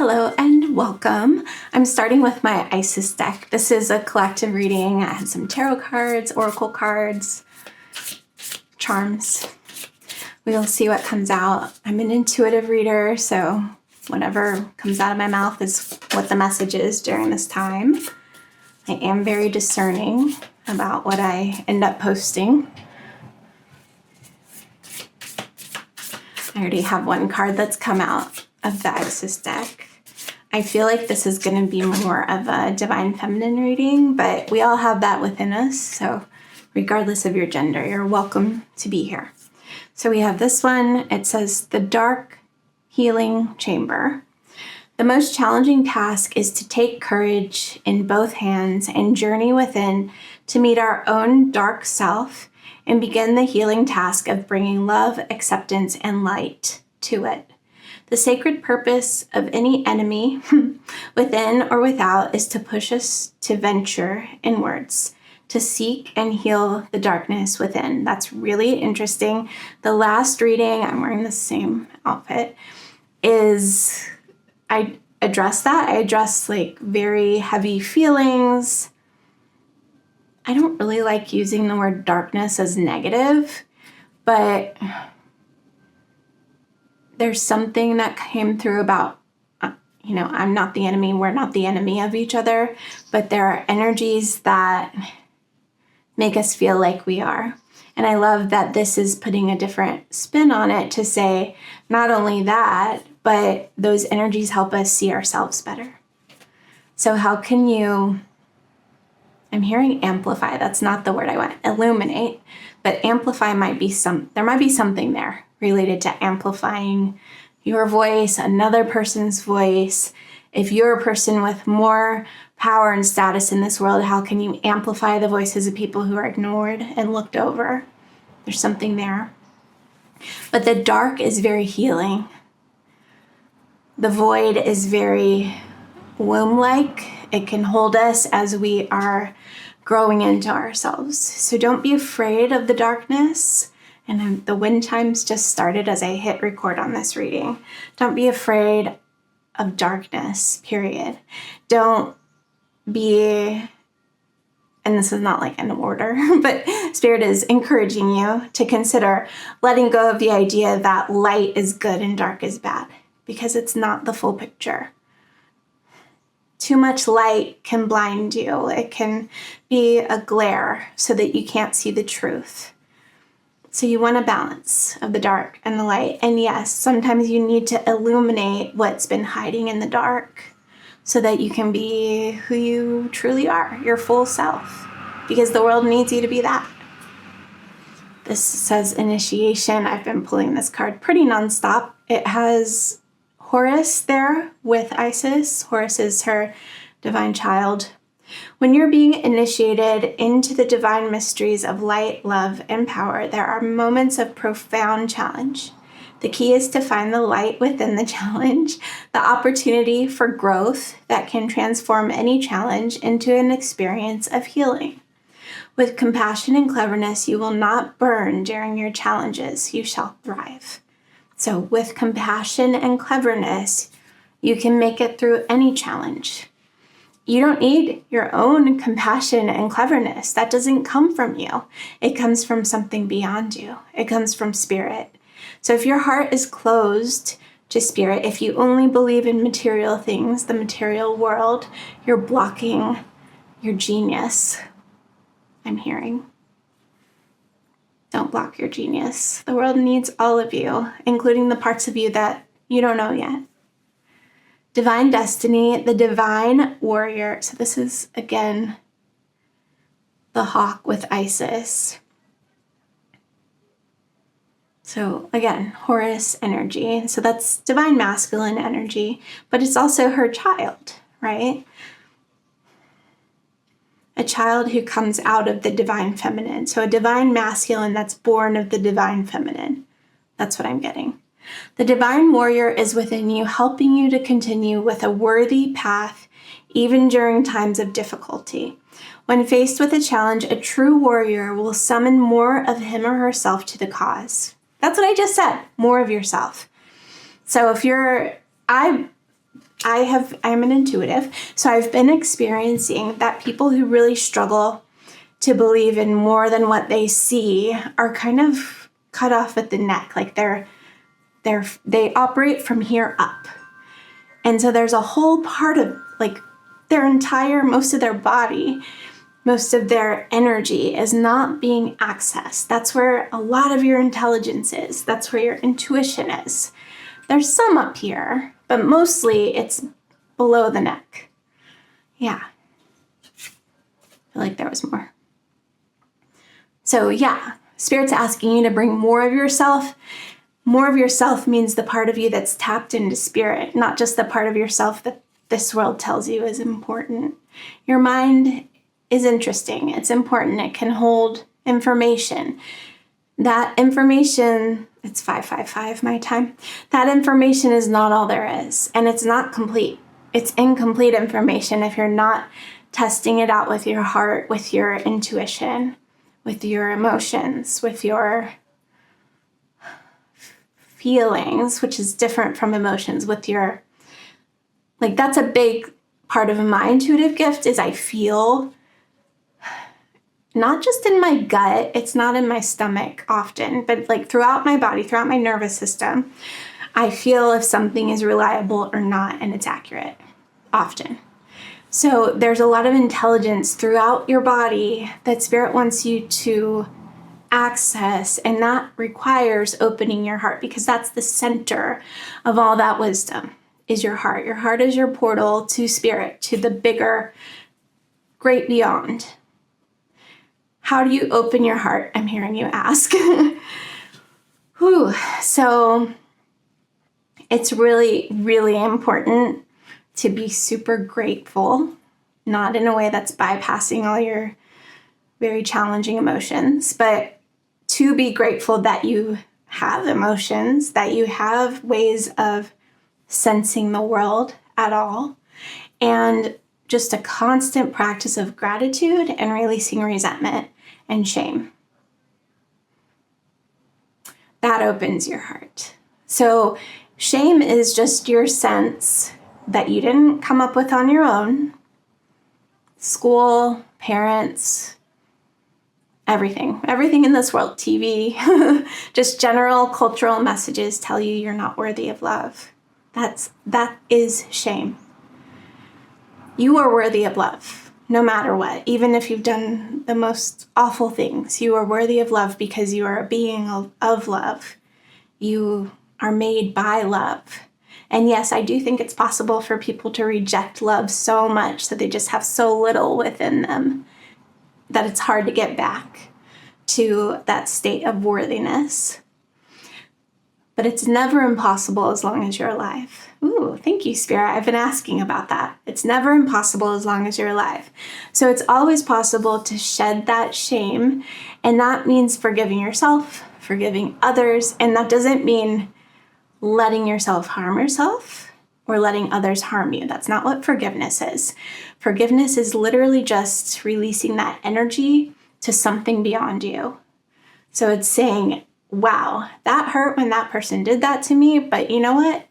Hello and welcome. I'm starting with my Isis deck. This is a collective reading. I have some tarot cards, oracle cards, charms. We'll see what comes out. I'm an intuitive reader, so whatever comes out of my mouth is what the message is during this time. I am very discerning about what I end up posting. I already have one card that's come out of the Isis deck. I feel like this is going to be more of a divine feminine reading, but we all have that within us. So regardless of your gender, you're welcome to be here. So we have this one. It says the dark healing chamber. The most challenging task is to take courage in both hands and journey within to meet our own dark self and begin the healing task of bringing love, acceptance, and light to it. The sacred purpose of any enemy, within or without, is to push us to venture inwards, to seek and heal the darkness within. That's really interesting. The last reading, I'm wearing the same outfit, is I address that. I address like very heavy feelings. I don't really like using the word darkness as negative, but there's something that came through about, I'm not the enemy, we're not the enemy of each other, but there are energies that make us feel like we are. And I love that this is putting a different spin on it to say, not only that, but those energies help us see ourselves better. So how can you, I'm hearing amplify, that's not the word I want, illuminate, but amplify there might be something there related to amplifying your voice, another person's voice. If you're a person with more power and status in this world, how can you amplify the voices of people who are ignored and looked over? There's something there. But the dark is very healing. The void is very womb-like. It can hold us as we are growing into ourselves. So don't be afraid of the darkness. And the wind chimes just started as I hit record on this reading. Don't be afraid of darkness, period. Don't be, and this is not like an order, but Spirit is encouraging you to consider letting go of the idea that light is good and dark is bad, because it's not the full picture. Too much light can blind you. It can be a glare so that you can't see the truth. So you want a balance of the dark and the light. And yes, sometimes you need to illuminate what's been hiding in the dark so that you can be who you truly are, your full self, because the world needs you to be that. This says initiation. I've been pulling this card pretty nonstop. It has Horus there with Isis. Horus is her divine child. When you're being initiated into the divine mysteries of light, love, and power, there are moments of profound challenge. The key is to find the light within the challenge, the opportunity for growth that can transform any challenge into an experience of healing. With compassion and cleverness, you will not burn during your challenges. You shall thrive. So with compassion and cleverness, you can make it through any challenge. You don't need your own compassion and cleverness. That doesn't come from you. It comes from something beyond you. It comes from Spirit. So if your heart is closed to Spirit, if you only believe in material things, the material world, you're blocking your genius. I'm hearing. Don't block your genius. The world needs all of you, including the parts of you that you don't know yet. Divine destiny, the divine warrior. So this is, again, the hawk with Isis. So again, Horus energy. So that's divine masculine energy, but it's also her child, right? A child who comes out of the divine feminine. So a divine masculine that's born of the divine feminine. That's what I'm getting. The divine warrior is within you, helping you to continue with a worthy path, even during times of difficulty. When faced with a challenge, a true warrior will summon more of him or herself to the cause. That's what I just said, more of yourself. So if you're, I I'm an intuitive, so I've been experiencing that people who really struggle to believe in more than what they see are kind of cut off at the neck. Like they operate from here up. And so there's a whole part of like most of their body, most of their energy is not being accessed. That's where a lot of your intelligence is. That's where your intuition is. There's some up here, but mostly it's below the neck. Yeah. I feel like there was more. So yeah, Spirit's asking you to bring more of yourself. More of yourself means the part of you that's tapped into Spirit, not just the part of yourself that this world tells you is important. Your mind is interesting. It's important. It can hold information. That information, it's 555 my time. That information is not all there is, and it's not complete. It's incomplete information if you're not testing it out with your heart, with your intuition, with your emotions, with your feelings, which is different from emotions, with your, like, that's a big part of my intuitive gift is I feel, not just in my gut, it's not in my stomach often, but like throughout my body, throughout my nervous system, I feel if something is reliable or not, and it's accurate often. So there's a lot of intelligence throughout your body that Spirit wants you to access, and that requires opening your heart, because that's the center of all that wisdom is your heart. Your heart is your portal to Spirit, to the bigger, great beyond. How do you open your heart? I'm hearing you ask. Whew. So it's really, really important to be super grateful, not in a way that's bypassing all your very challenging emotions, but to be grateful that you have emotions, that you have ways of sensing the world at all, and just a constant practice of gratitude and releasing resentment and shame. That opens your heart. So shame is just your sense that you didn't come up with on your own. School, parents, everything in this world, TV, just general cultural messages tell you you're not worthy of love. That is shame. You are worthy of love, no matter what. Even if you've done the most awful things, you are worthy of love because you are a being of love. You are made by love. And yes, I do think it's possible for people to reject love so much that they just have so little within them that it's hard to get back to that state of worthiness. But it's never impossible as long as you're alive. Ooh, thank you, Spirit. I've been asking about that. It's never impossible as long as you're alive. So it's always possible to shed that shame, and that means forgiving yourself, forgiving others, and that doesn't mean letting yourself harm yourself or letting others harm you. That's not what forgiveness is. Forgiveness is literally just releasing that energy to something beyond you. So it's saying, wow, that hurt when that person did that to me, but you know what?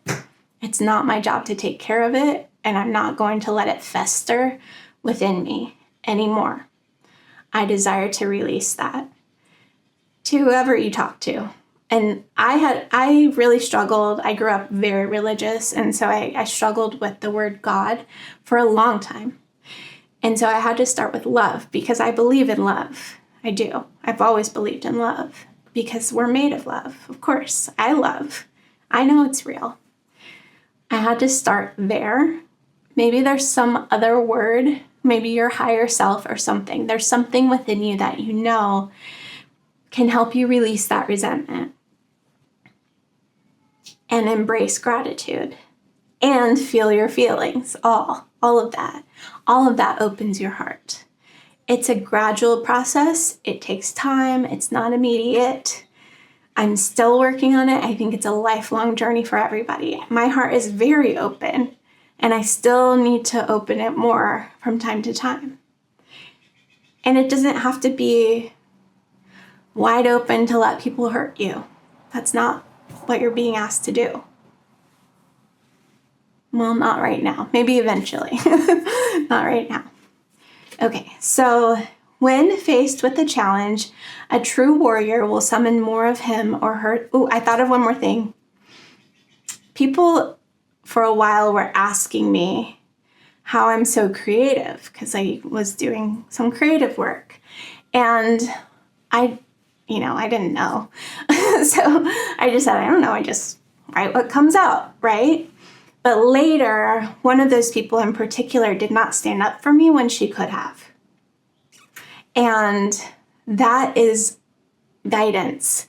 It's not my job to take care of it, and I'm not going to let it fester within me anymore. I desire to release that to whoever you talk to. And I really struggled. I grew up very religious, and so I struggled with the word God for a long time. And so I had to start with love, because I believe in love. I do. I've always believed in love because we're made of love. Of course, I love. I know it's real. I had to start there. Maybe there's some other word, maybe your higher self or something. There's something within you that you know can help you release that resentment and embrace gratitude and feel your feelings, all of that. All of that opens your heart. It's a gradual process. It takes time. It's not immediate. I'm still working on it. I think it's a lifelong journey for everybody. My heart is very open, and I still need to open it more from time to time. And it doesn't have to be wide open to let people hurt you. That's not what you're being asked to do. Well, not right now. Maybe eventually. Not right now. Okay, so when faced with a challenge, a true warrior will summon more of him or her. Oh, I thought of one more thing. People for a while were asking me how I'm so creative because I was doing some creative work. And I didn't know. So I just said, I don't know. I just write what comes out, right? But later, one of those people in particular did not stand up for me when she could have. And that is guidance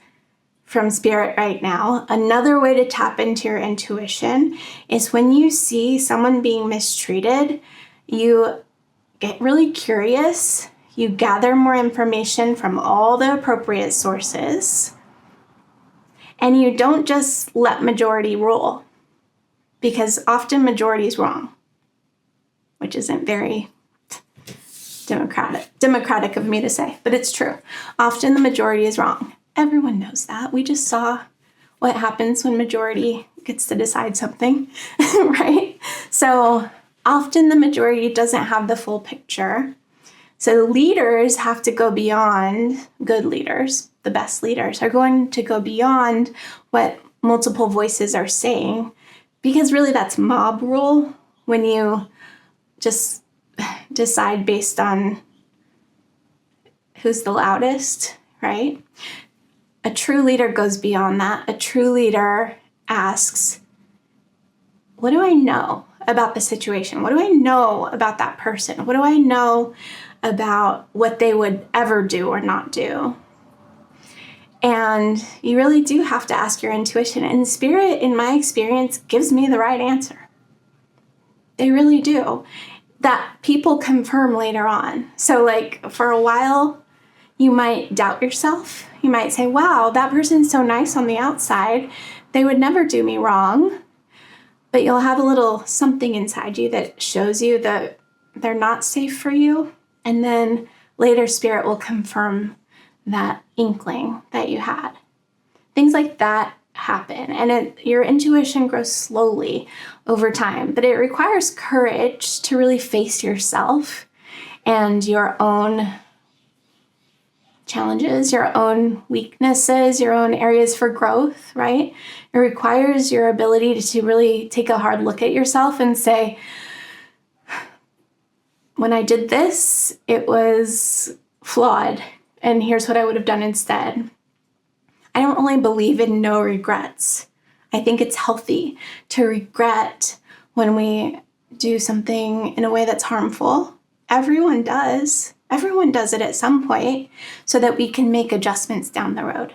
from spirit right now. Another way to tap into your intuition is when you see someone being mistreated, you get really curious. You gather more information from all the appropriate sources. And you don't just let majority rule, because often majority is wrong, which isn't very democratic of me to say, but it's true. Often the majority is wrong. Everyone knows that. We just saw what happens when majority gets to decide something, right? So often the majority doesn't have the full picture. So leaders have to go beyond, good leaders, the best leaders, are going to go beyond what multiple voices are saying, because really that's mob rule when you just decide based on who's the loudest, right? A true leader goes beyond that. A true leader asks, what do I know about the situation? What do I know about that person? What do I know about what they would ever do or not do? And you really do have to ask your intuition. And spirit, in my experience, gives me the right answer. They really do. That people confirm later on. So like for a while, you might doubt yourself. You might say, wow, that person's so nice on the outside. They would never do me wrong. But you'll have a little something inside you that shows you that they're not safe for you. And then later spirit will confirm that inkling that you had. Things like that happen. And your intuition grows slowly over time. But it requires courage to really face yourself and your own challenges, your own weaknesses, your own areas for growth, right? It requires your ability to really take a hard look at yourself and say, when I did this, it was flawed, and here's what I would have done instead. I don't really believe in no regrets. I think it's healthy to regret when we do something in a way that's harmful. Everyone does. Everyone does it at some point so that we can make adjustments down the road.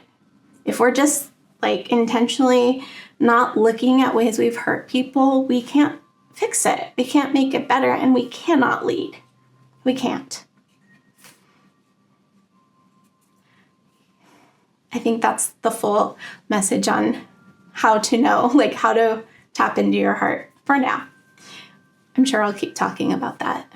If we're just like intentionally not looking at ways we've hurt people, we can't fix it. We can't make it better, and we cannot lead. We can't. I think that's the full message on how to know, like how to tap into your heart for now. I'm sure I'll keep talking about that.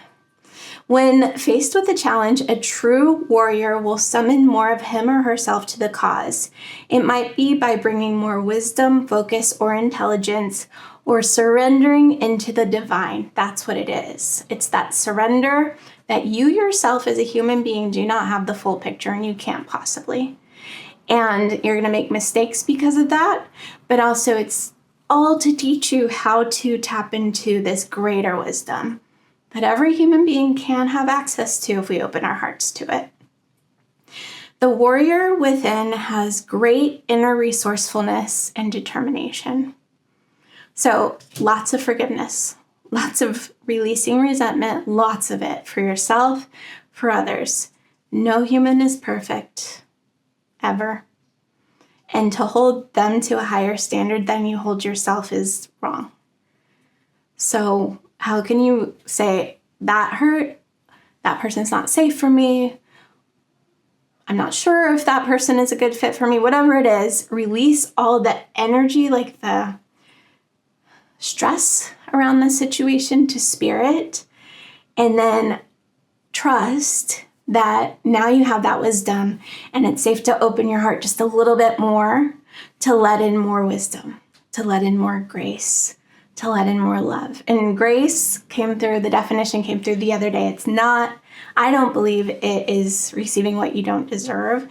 When faced with a challenge, a true warrior will summon more of him or herself to the cause. It might be by bringing more wisdom, focus, or intelligence, or surrendering into the divine. That's what it is. It's that surrender that you yourself as a human being do not have the full picture, and you can't possibly. And you're going to make mistakes because of that, but also it's all to teach you how to tap into this greater wisdom that every human being can have access to if we open our hearts to it. The warrior within has great inner resourcefulness and determination. So lots of forgiveness, lots of releasing resentment, lots of it for yourself, for others. No human is perfect, ever. And to hold them to a higher standard than you hold yourself is wrong. So how can you say, that hurt, that person's not safe for me, I'm not sure if that person is a good fit for me, whatever it is, release all the energy, like the stress around the situation to spirit, and then trust that now you have that wisdom and it's safe to open your heart just a little bit more to let in more wisdom, to let in more grace, to let in more love. And grace came through, the definition came through the other day. It's not, I don't believe it is receiving what you don't deserve.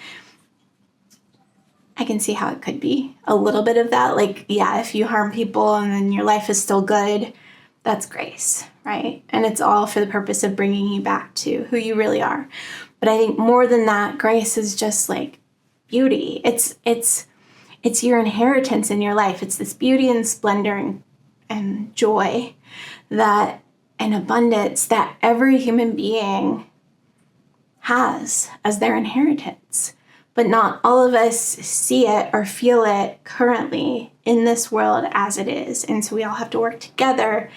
I can see how it could be a little bit of that. Like, yeah, if you harm people and then your life is still good, that's grace, right? And it's all for the purpose of bringing you back to who you really are. But I think more than that, grace is just like beauty. It's your inheritance in your life. It's this beauty and splendor and joy that and abundance that every human being has as their inheritance. But not all of us see it or feel it currently in this world as it is. And so we all have to work together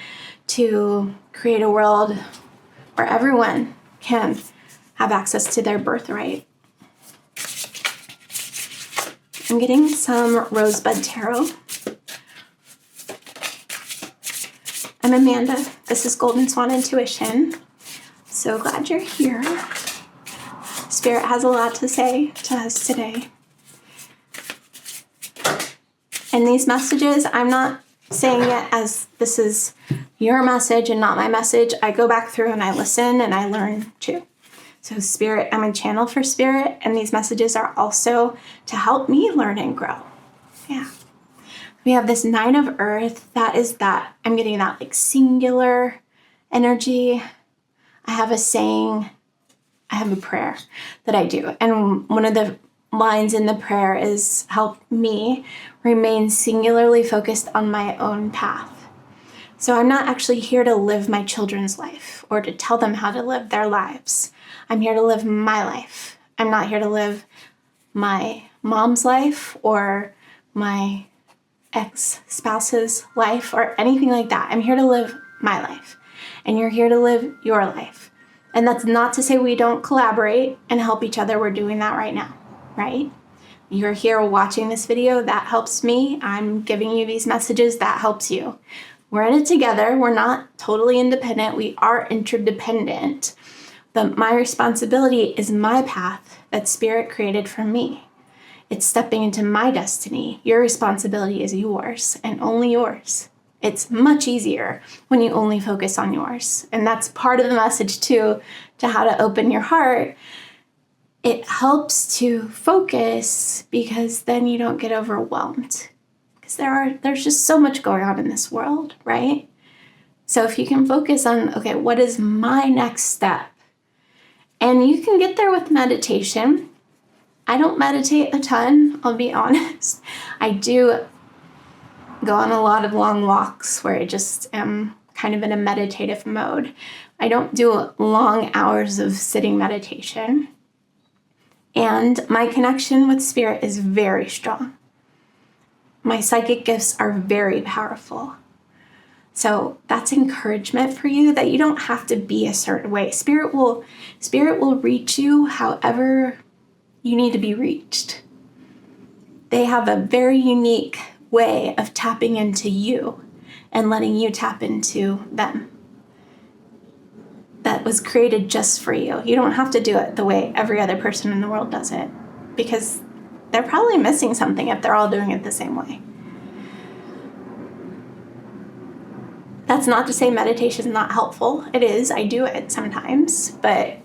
to create a world where everyone can have access to their birthright. I'm getting some Rosebud Tarot. I'm Amanda. This is Golden Swan Intuition. So glad you're here. Spirit has a lot to say to us today. And these messages, I'm not saying it as this is your message and not my message. I go back through and I listen and I learn too. So Spirit, I'm a channel for Spirit, and these messages are also to help me learn and grow. Yeah. We have this 9 of Earth. That is that, I'm getting that like singular energy. I have a saying, I have a prayer that I do. And one of the lines in the prayer is, help me remain singularly focused on my own path. So I'm not actually here to live my children's life or to tell them how to live their lives. I'm here to live my life. I'm not here to live my mom's life or my ex-spouse's life or anything like that. I'm here to live my life. And you're here to live your life. And that's not to say we don't collaborate and help each other. We're doing that right now, right? You're here watching this video. That helps me. I'm giving you these messages. That helps you. We're in it together. We're not totally independent. We are interdependent. But my responsibility is my path that Spirit created for me. It's stepping into my destiny. Your responsibility is yours and only yours. It's much easier when you only focus on yours. And that's part of the message too, to how to open your heart. It helps to focus because then you don't get overwhelmed. Because there's just so much going on in this world, right? So if you can focus on, okay, what is my next step? And you can get there with meditation. I don't meditate a ton, I'll be honest. I do go on a lot of long walks where I just am kind of in a meditative mode. I don't do long hours of sitting meditation. And my connection with Spirit is very strong. My psychic gifts are very powerful. So that's encouragement for you that you don't have to be a certain way. Spirit will reach you however you need to be reached. They have a very unique way of tapping into you and letting you tap into them. That was created just for you. You don't have to do it the way every other person in the world does it, because they're probably missing something if they're all doing it the same way. That's not to say meditation is not helpful. It is. I do it sometimes, but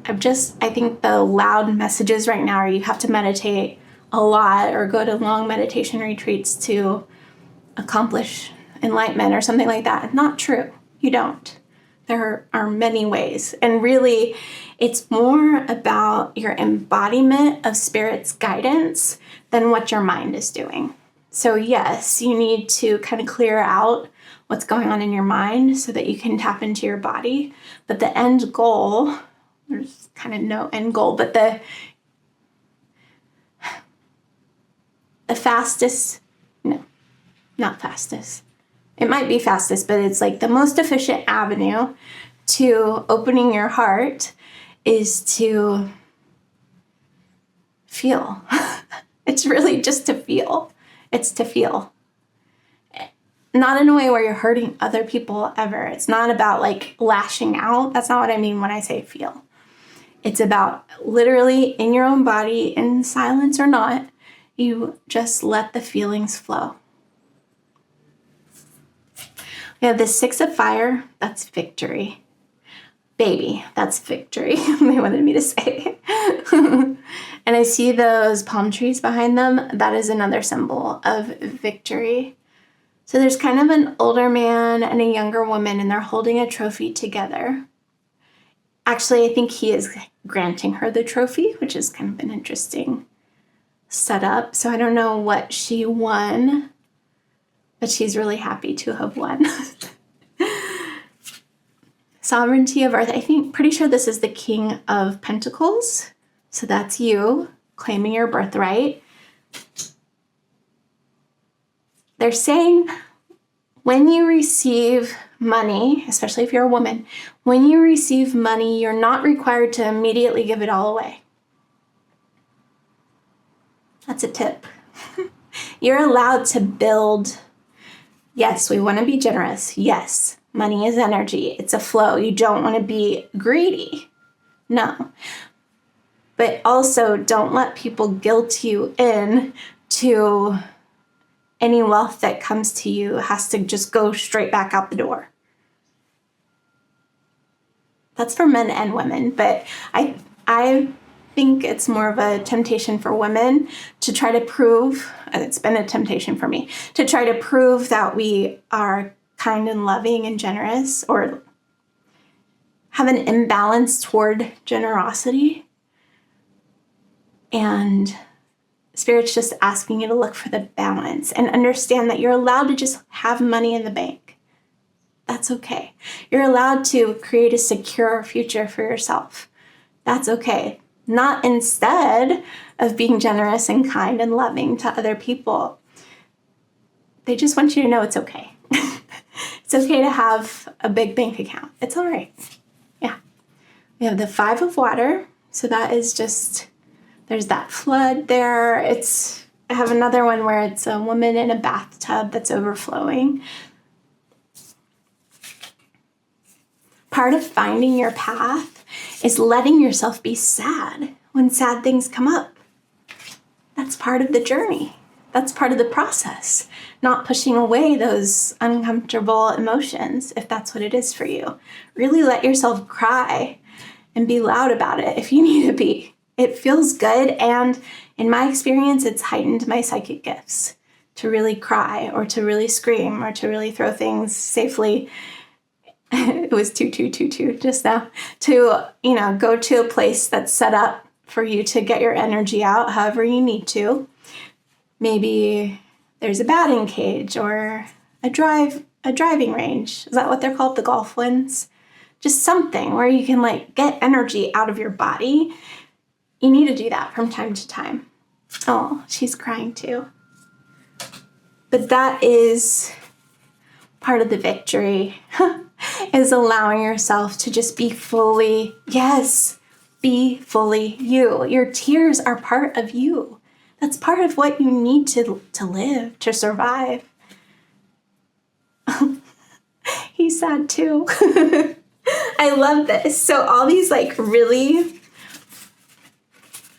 I think the loud messages right now are you have to meditate a lot or go to long meditation retreats to accomplish enlightenment or something like that. Not true. You don't. There are many ways. And really, it's more about your embodiment of Spirit's guidance than what your mind is doing. So yes, you need to kind of clear out what's going on in your mind so that you can tap into your body. But the end goal, there's kind of no end goal, but the fastest, no, not fastest. It might be fastest, but it's like the most efficient avenue to opening your heart is to feel. It's really just to feel. It's to feel. Not in a way where you're hurting other people ever. It's not about like lashing out. That's not what I mean when I say feel. It's about literally in your own body, in silence or not, you just let the feelings flow. We have the Six of Fire. That's victory. Baby, that's victory. They wanted me to say. And I see those palm trees behind them. That is another symbol of victory. So there's kind of an older man and a younger woman, and they're holding a trophy together. Actually, I think he is granting her the trophy, which is kind of an interesting setup. So I don't know what she won, but she's really happy to have won. Sovereignty of Earth. Pretty sure this is the King of Pentacles. So that's you claiming your birthright. They're saying when you receive money, especially if you're a woman, when you receive money, you're not required to immediately give it all away. That's a tip. You're allowed to build. Yes, we want to be generous. Yes, money is energy. It's a flow. You don't want to be greedy. No. But also don't let people guilt you in to any wealth that comes to you has to just go straight back out the door. That's for men and women, but I think it's more of a temptation for women to try to prove, and it's been a temptation for me, to try to prove that we are kind and loving and generous, or have an imbalance toward generosity. And Spirit's just asking you to look for the balance and understand that you're allowed to just have money in the bank. That's okay. You're allowed to create a secure future for yourself. That's okay. Not instead of being generous and kind and loving to other people. They just want you to know it's okay. It's okay to have a big bank account. It's all right. Yeah. We have the Five of Water. So that is just, there's that flood there. I have another one where it's a woman in a bathtub that's overflowing. Part of finding your path is letting yourself be sad when sad things come up. That's part of the journey. That's part of the process. Not pushing away those uncomfortable emotions, if that's what it is for you. Really let yourself cry and be loud about it if you need to be. It feels good, and in my experience, it's heightened my psychic gifts to really cry or to really scream or to really throw things safely. It was 2222 just now. To, go to a place that's set up for you to get your energy out however you need to. Maybe there's a batting cage or a driving range. Is that what they're called? The golf ones? Just something where you can get energy out of your body. You need to do that from time to time. Oh, she's crying too. But that is part of the victory, is allowing yourself to just be fully you. Your tears are part of you. That's part of what you need to live, to survive. He's sad too. I love this. So all these really,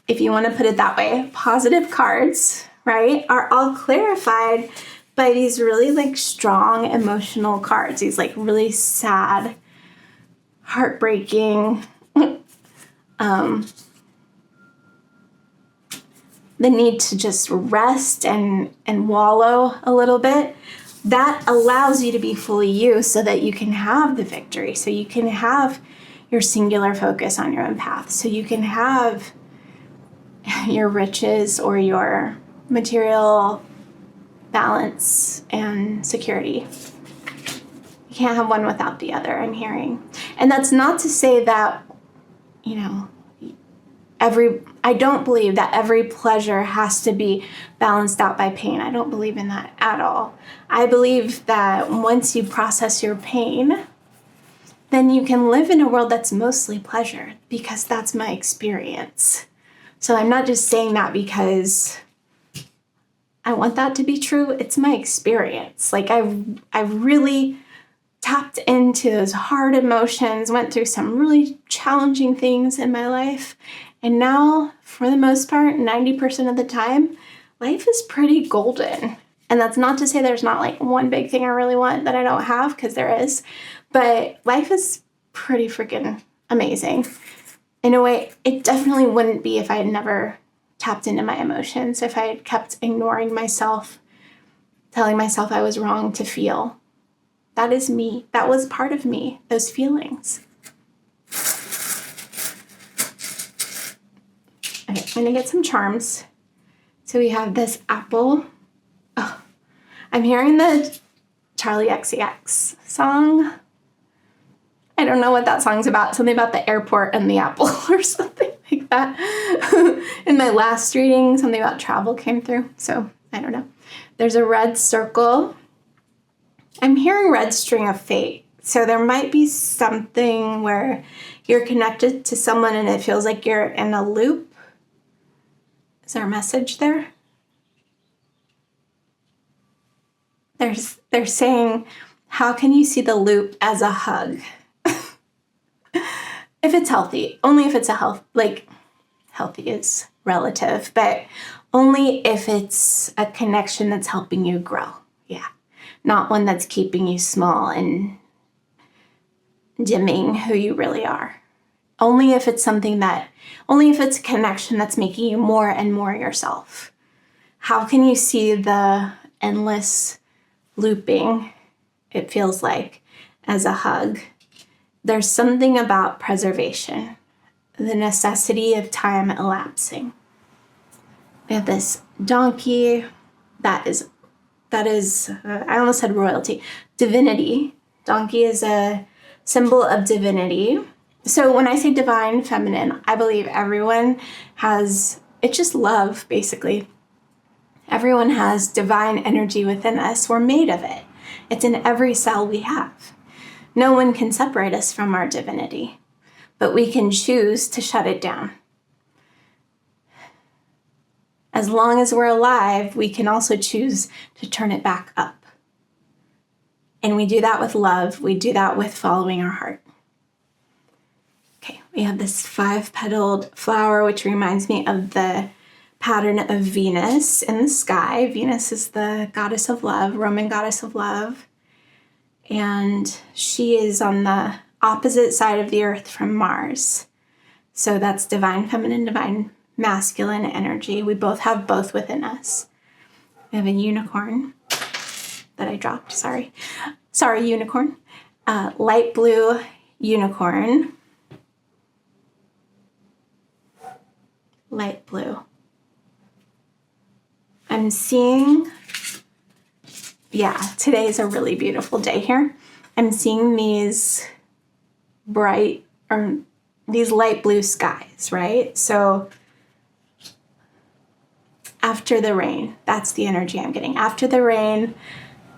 if you want to put it that way, positive cards, right, are all clarified by these really strong emotional cards. These really sad, heartbreaking, the need to just rest and wallow a little bit. That allows you to be fully you so that you can have the victory, so you can have your singular focus on your own path, so you can have your riches or your material balance and security. You can't have one without the other, I'm hearing. And that's not to say that, I don't believe that every pleasure has to be balanced out by pain. I don't believe in that at all. I believe that once you process your pain, then you can live in a world that's mostly pleasure, because that's my experience. So I'm not just saying that because I want that to be true. It's my experience. I really tapped into those hard emotions, went through some really challenging things in my life. And now, for the most part, 90% of the time, life is pretty golden. And that's not to say there's not like one big thing I really want that I don't have, because there is. But life is pretty freaking amazing. In a way, it definitely wouldn't be if I had never tapped into my emotions, if I had kept ignoring myself, telling myself I was wrong to feel. That is me. That was part of me, those feelings. Okay, I'm gonna get some charms. So we have this apple. Oh, I'm hearing the Charlie XCX song. I don't know what that song's about. Something about the airport and the apple or something like that. In my last reading, something about travel came through. So I don't know. There's a red circle. I'm hearing red string of fate. So there might be something where you're connected to someone and it feels like you're in a loop. Is there a message there? They're saying, how can you see the loop as a hug? If it's healthy, only if it's healthy is relative, but only if it's a connection that's helping you grow. Yeah. Not one that's keeping you small and dimming who you really are. Only if it's a connection that's making you more and more yourself. How can you see the endless looping, it feels like, as a hug? There's something about preservation, the necessity of time elapsing. We have this donkey that is I almost said royalty, divinity. Donkey is a symbol of divinity. So when I say divine feminine, I believe everyone has, it's just love, basically. Everyone has divine energy within us. We're made of it. It's in every cell we have. No one can separate us from our divinity, but we can choose to shut it down. As long as we're alive, we can also choose to turn it back up. And we do that with love. We do that with following our heart. Okay, we have this 5-petaled flower, which reminds me of the pattern of Venus in the sky. Venus is the goddess of love, Roman goddess of love. And she is on the opposite side of the earth from Mars. So that's divine feminine, divine masculine energy. We both have both within us. We have a unicorn that I dropped, sorry. Sorry, unicorn. Light blue unicorn. Light blue. I'm seeing, today's a really beautiful day here. I'm seeing these light blue skies, right? So after the rain, that's the energy I'm getting. After the rain,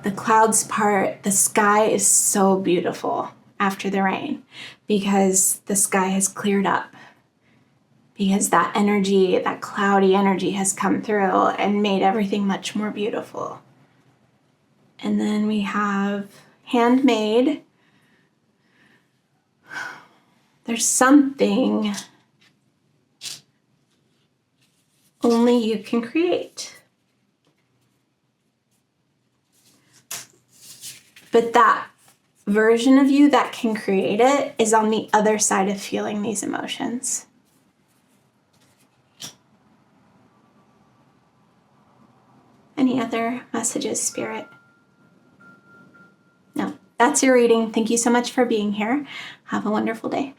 the clouds part, the sky is so beautiful after the rain because the sky has cleared up. Because that energy, that cloudy energy has come through and made everything much more beautiful. And then we have handmade. There's something only you can create. But that version of you that can create it is on the other side of feeling these emotions. Any other messages, Spirit? No, that's your reading. Thank you so much for being here. Have a wonderful day.